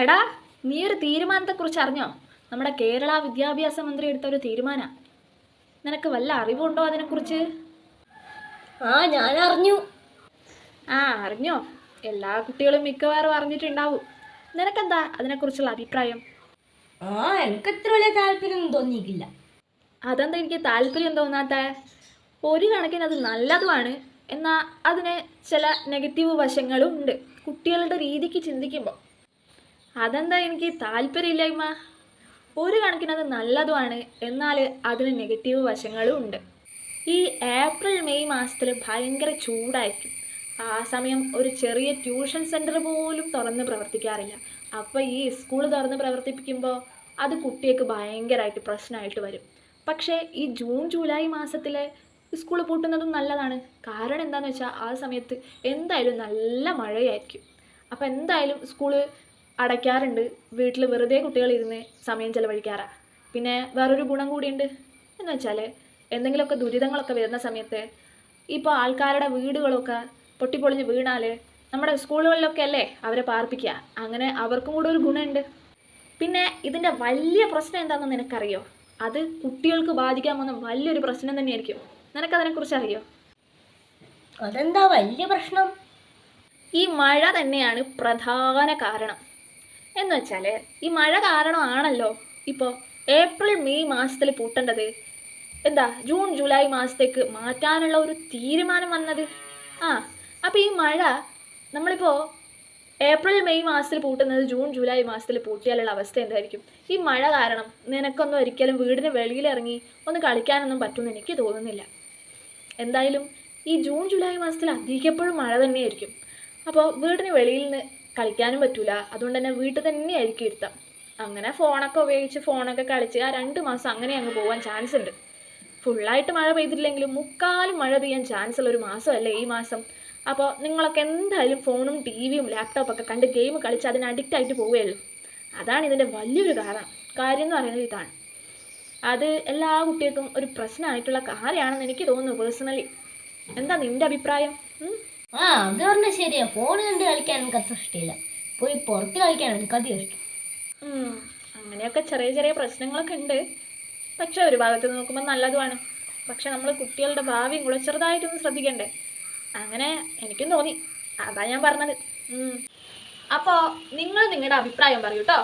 എടാ, നീ ഒരു തീരുമാനത്തെക്കുറിച്ച് അറിഞ്ഞോ? നമ്മുടെ കേരള വിദ്യാഭ്യാസ മന്ത്രി എടുത്ത ഒരു തീരുമാനം. നിനക്ക് വല്ല അറിവുണ്ടോ അതിനെക്കുറിച്ച്? ഞാൻ അറിഞ്ഞു. അറിഞ്ഞോ? എല്ലാ കുട്ടികളും മിക്കവാറും അറിഞ്ഞിട്ടുണ്ടാവും. നിനക്കെന്താ അതിനെക്കുറിച്ചുള്ള അഭിപ്രായം? എനിക്ക് അത്ര വലിയ താല്പര്യം തോന്നിയിട്ടില്ല. അതെന്താ എനിക്ക് താല്പര്യം തോന്നാത്ത? ഒരു കണക്കിന് അത് നല്ലതുമാണ്, എന്നാൽ അതിന് ചില നെഗറ്റീവ് വശങ്ങളും ഉണ്ട് കുട്ടികളുടെ രീതിക്ക് ചിന്തിക്കുമ്പോൾ. അതെന്താ എനിക്ക് താല്പര്യമില്ലായ്മ? ഒരു കണക്കിന് അത് നല്ലതുമാണ്, എന്നാൽ അതിന് നെഗറ്റീവ് വശങ്ങളും ഉണ്ട്. ഈ ഏപ്രിൽ മെയ് മാസത്തിൽ ഭയങ്കര ചൂടായിരിക്കും. ആ സമയം ഒരു ചെറിയ ട്യൂഷൻ സെൻറ്റർ പോലും തുറന്ന് പ്രവർത്തിക്കാറില്ല. അപ്പോൾ ഈ സ്കൂൾ തുറന്ന് പ്രവർത്തിപ്പിക്കുമ്പോൾ അത് കുട്ടികൾക്ക് ഭയങ്കരമായിട്ട് പ്രശ്നമായിട്ട് വരും. പക്ഷേ ഈ ജൂൺ ജൂലൈ മാസത്തിൽ സ്കൂൾ പൂട്ടുന്നതും നല്ലതാണ്. കാരണം എന്താണെന്ന് വെച്ചാൽ ആ സമയത്ത് എന്തായാലും നല്ല മഴയായിരിക്കും. അപ്പോൾ എന്തായാലും സ്കൂൾ അടയ്ക്കാറുണ്ട്. വീട്ടിൽ വെറുതെ കുട്ടികളിരുന്ന് സമയം ചിലവഴിക്കാറാണ്. പിന്നെ വേറൊരു ഗുണം കൂടിയുണ്ട് എന്ന് വെച്ചാൽ എന്തെങ്കിലുമൊക്കെ ദുരിതങ്ങളൊക്കെ വരുന്ന സമയത്ത് ഇപ്പോൾ ആൾക്കാരുടെ വീടുകളൊക്കെ പൊട്ടിപ്പൊളിഞ്ഞ് വീണാൽ നമ്മുടെ സ്കൂളുകളിലൊക്കെ അല്ലേ അവരെ പാർപ്പിക്കുക. അങ്ങനെ അവർക്കും കൂടെ ഒരു ഗുണമുണ്ട്. പിന്നെ ഇതിൻ്റെ വലിയ പ്രശ്നം എന്താണെന്ന് നിനക്കറിയോ? അത് കുട്ടികൾക്ക് ബാധിക്കാൻ പോകുന്ന വലിയൊരു പ്രശ്നം തന്നെയായിരിക്കും. നിനക്കതിനെക്കുറിച്ച് അറിയോ? അതെന്താ വലിയ പ്രശ്നം? ഈ മഴ തന്നെയാണ് പ്രധാന കാരണം. എന്ന് വെച്ചാൽ ഈ മഴ കാരണമാണല്ലോ ഇപ്പോൾ ഏപ്രിൽ മെയ് മാസത്തിൽ പൂട്ടേണ്ടത് എന്താ ജൂൺ ജൂലൈ മാസത്തേക്ക് മാറ്റാനുള്ള ഒരു തീരുമാനം വന്നത്. അപ്പോൾ ഈ മഴ നമ്മളിപ്പോൾ ഏപ്രിൽ മെയ് മാസത്തിൽ പൂട്ടുന്നത് ജൂൺ ജൂലൈ മാസത്തിൽ പൂട്ടിയാലുള്ള അവസ്ഥ എന്തായിരിക്കും? ഈ മഴ കാരണം നിനക്കൊന്നും ഒരിക്കലും വീടിന് വെളിയിലിറങ്ങി ഒന്ന് കളിക്കാനൊന്നും പറ്റുമെന്ന് എനിക്ക് തോന്നുന്നില്ല. എന്തായാലും ഈ ജൂൺ ജൂലൈ മാസത്തിൽ അധികപ്പോഴും മഴ തന്നെയായിരിക്കും. അപ്പോൾ വീടിന് വെളിയിൽ നിന്ന് കളിക്കാനും പറ്റില്ല. അതുകൊണ്ട് തന്നെ വീട്ടിൽ തന്നെയായിരിക്കും ഇരുത്താം. അങ്ങനെ ഫോണൊക്കെ ഉപയോഗിച്ച് ഫോണൊക്കെ കളിച്ച് ആ 2 മാസം അങ്ങനെ അങ്ങ് പോകാൻ ചാൻസ് ഉണ്ട്. ഫുള്ളായിട്ട് മഴ പെയ്തിട്ടില്ലെങ്കിലും മുക്കാലും മഴ പെയ്യാൻ ചാൻസ് ഉള്ള ഒരു മാസമല്ലേ ഈ മാസം. അപ്പോൾ നിങ്ങളൊക്കെ എന്തായാലും ഫോണും ടിവിയും ലാപ്ടോപ്പൊക്കെ കണ്ട് ഗെയിം കളിച്ച് അതിന് അഡിക്റ്റായിട്ട് പോവുകയുള്ളൂ. അതാണ് ഇതിൻ്റെ വലിയൊരു കാര്യം എന്ന് പറയുന്നത് ഇതാണ്. അത് എല്ലാ കുട്ടികൾക്കും ഒരു പ്രശ്നമായിട്ടുള്ള കാര്യമാണെന്ന് എനിക്ക് തോന്നുന്നു പേഴ്സണലി. എന്താ നിൻ്റെ അഭിപ്രായം? അത് പറഞ്ഞാൽ ശരിയാ. ഫോൺ കണ്ട് കളിക്കാൻ എനിക്ക് അത്ര ഇഷ്ടമില്ല. പോയി പുറത്ത് കളിക്കാനാണ് എനിക്ക് അധികം ഇഷ്ടം. അങ്ങനെയൊക്കെ ചെറിയ ചെറിയ പ്രശ്നങ്ങളൊക്കെ ഉണ്ട്. പക്ഷെ ഒരു ഭാഗത്ത് നോക്കുമ്പോൾ നല്ലതുമാണ്. പക്ഷെ നമ്മൾ കുട്ടികളുടെ ഭാവിയും കൂടെ ചെറുതായിട്ടൊന്ന് ശ്രദ്ധിക്കണ്ടേ? അങ്ങനെ എനിക്കും തോന്നി. അതാ ഞാൻ പറഞ്ഞത്. അപ്പോൾ നിങ്ങൾ നിങ്ങളുടെ അഭിപ്രായം പറയൂ കേട്ടോ.